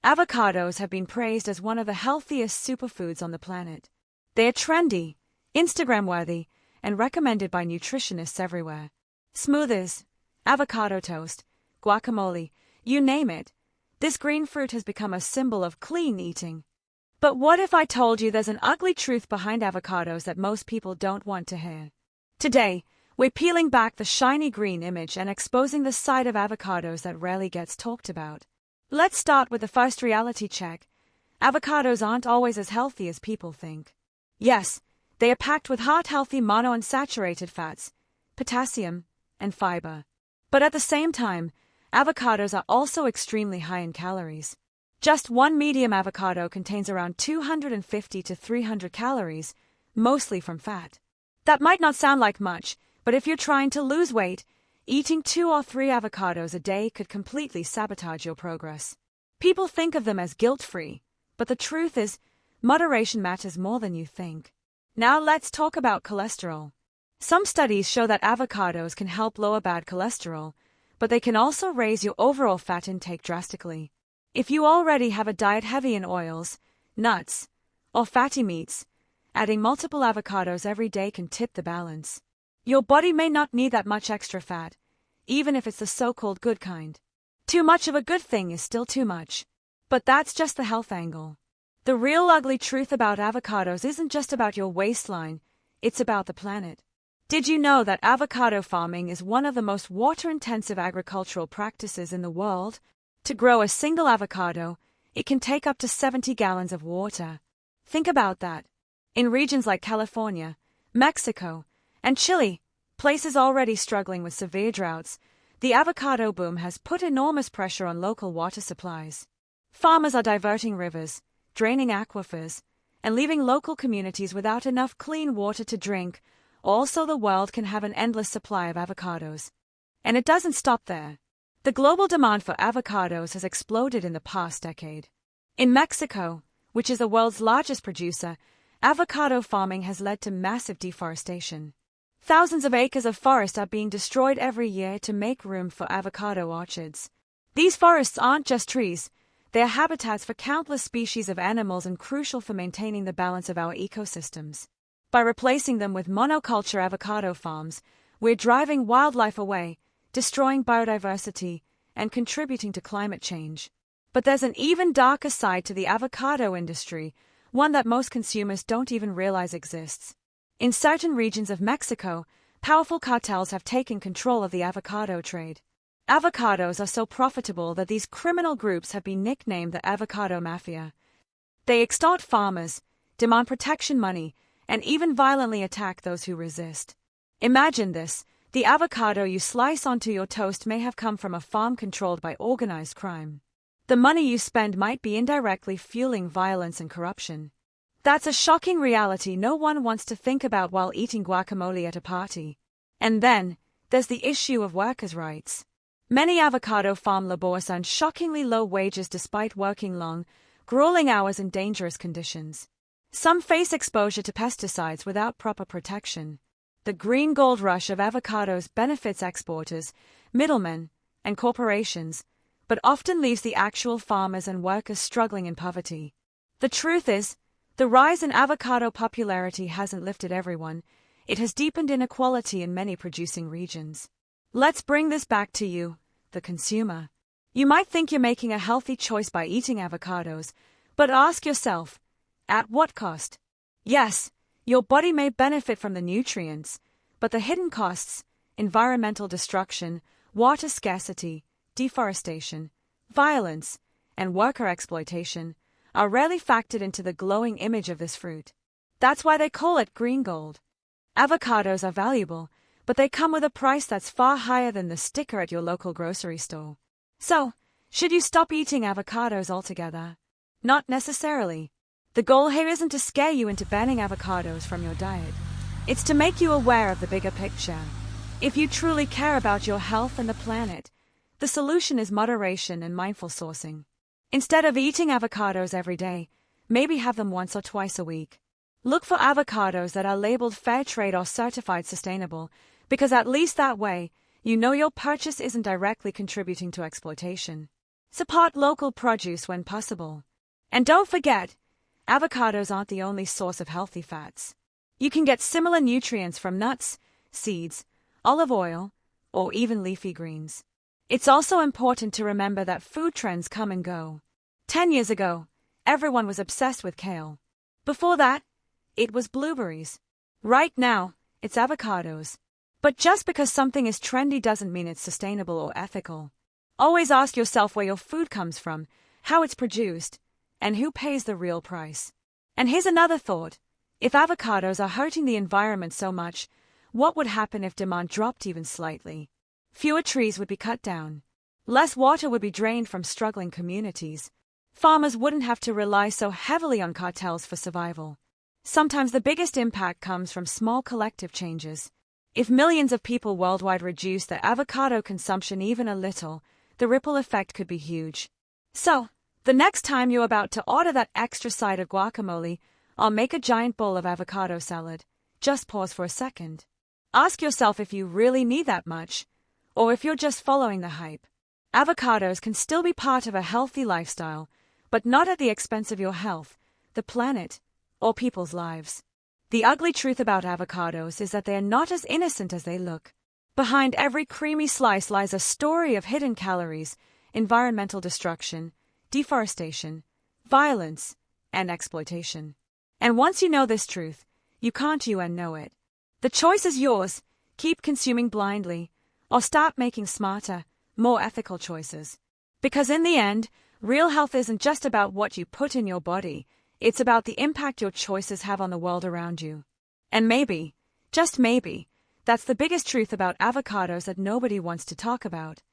Avocados have been praised as one of the healthiest superfoods on the planet. They are trendy, Instagram-worthy, and recommended by nutritionists everywhere. Smoothies, avocado toast, guacamole, you name it. This green fruit has become a symbol of clean eating. But what if I told you there's an ugly truth behind avocados that most people don't want to hear? Today, we're peeling back the shiny green image and exposing the side of avocados that rarely gets talked about. Let's start with the first reality check. Avocados aren't always as healthy as people think. Yes, they are packed with heart-healthy monounsaturated fats, potassium, and fiber. But at the same time, avocados are also extremely high in calories. Just one medium avocado contains around 250 to 300 calories, mostly from fat. That might not sound like much, but if you're trying to lose weight, eating 2 or 3 avocados a day could completely sabotage your progress. People think of them as guilt-free, but the truth is, moderation matters more than you think. Now let's talk about cholesterol. Some studies show that avocados can help lower bad cholesterol, but they can also raise your overall fat intake drastically. If you already have a diet heavy in oils, nuts, or fatty meats, adding multiple avocados every day can tip the balance. Your body may not need that much extra fat, even if it's the so-called good kind. Too much of a good thing is still too much. But that's just the health angle. The real ugly truth about avocados isn't just about your waistline, it's about the planet. Did you know that avocado farming is one of the most water-intensive agricultural practices in the world? To grow a single avocado, it can take up to 70 gallons of water. Think about that. In regions like California, Mexico, and Chile, places already struggling with severe droughts, the avocado boom has put enormous pressure on local water supplies. Farmers are diverting rivers, draining aquifers, and leaving local communities without enough clean water to drink. Also, the world can have an endless supply of avocados. And it doesn't stop there. The global demand for avocados has exploded in the past decade. In Mexico, which is the world's largest producer, avocado farming has led to massive deforestation. Thousands of acres of forest are being destroyed every year to make room for avocado orchards. These forests aren't just trees, they are habitats for countless species of animals and crucial for maintaining the balance of our ecosystems. By replacing them with monoculture avocado farms, we're driving wildlife away, destroying biodiversity, and contributing to climate change. But there's an even darker side to the avocado industry, one that most consumers don't even realize exists. In certain regions of Mexico, powerful cartels have taken control of the avocado trade. Avocados are so profitable that these criminal groups have been nicknamed the avocado mafia. They extort farmers, demand protection money, and even violently attack those who resist. Imagine this. The avocado you slice onto your toast may have come from a farm controlled by organized crime. The money you spend might be indirectly fueling violence and corruption. That's a shocking reality no one wants to think about while eating guacamole at a party. And then, there's the issue of workers' rights. Many avocado farm laborers earn shockingly low wages despite working long, grueling hours in dangerous conditions. Some face exposure to pesticides without proper protection. The green gold rush of avocados benefits exporters, middlemen, and corporations, but often leaves the actual farmers and workers struggling in poverty. The truth is, the rise in avocado popularity hasn't lifted everyone, it has deepened inequality in many producing regions. Let's bring this back to you, the consumer. You might think you're making a healthy choice by eating avocados, but ask yourself, at what cost? Yes, your body may benefit from the nutrients, but the hidden costs, environmental destruction, water scarcity, deforestation, violence, and worker exploitation, are rarely factored into the glowing image of this fruit. That's why they call it green gold. Avocados are valuable, but they come with a price that's far higher than the sticker at your local grocery store. So, should you stop eating avocados altogether? Not necessarily. The goal here isn't to scare you into banning avocados from your diet. It's to make you aware of the bigger picture. If you truly care about your health and the planet, the solution is moderation and mindful sourcing. Instead of eating avocados every day, maybe have them once or twice a week. Look for avocados that are labeled fair trade or certified sustainable, because at least that way, you know your purchase isn't directly contributing to exploitation. Support local produce when possible. And don't forget, avocados aren't the only source of healthy fats. You can get similar nutrients from nuts, seeds, olive oil, or even leafy greens. It's also important to remember that food trends come and go. 10 years ago, everyone was obsessed with kale. Before that, it was blueberries. Right now, it's avocados. But just because something is trendy doesn't mean it's sustainable or ethical. Always ask yourself where your food comes from, how it's produced, and who pays the real price. And here's another thought. If avocados are hurting the environment so much, what would happen if demand dropped even slightly? Fewer trees would be cut down. Less water would be drained from struggling communities. Farmers wouldn't have to rely so heavily on cartels for survival. Sometimes the biggest impact comes from small collective changes. If millions of people worldwide reduce their avocado consumption even a little, the ripple effect could be huge. So, the next time you're about to order that extra side of guacamole or make a giant bowl of avocado salad, just pause for a second. Ask yourself if you really need that much, or if you're just following the hype. Avocados can still be part of a healthy lifestyle, but not at the expense of your health, the planet, or people's lives. The ugly truth about avocados is that they are not as innocent as they look. Behind every creamy slice lies a story of hidden calories, environmental destruction, deforestation, violence, and exploitation. And once you know this truth, you can't unknow it. The choice is yours. Keep consuming blindly, or start making smarter, more ethical choices. Because in the end, real health isn't just about what you put in your body, it's about the impact your choices have on the world around you. And maybe, just maybe, that's the biggest truth about avocados that nobody wants to talk about.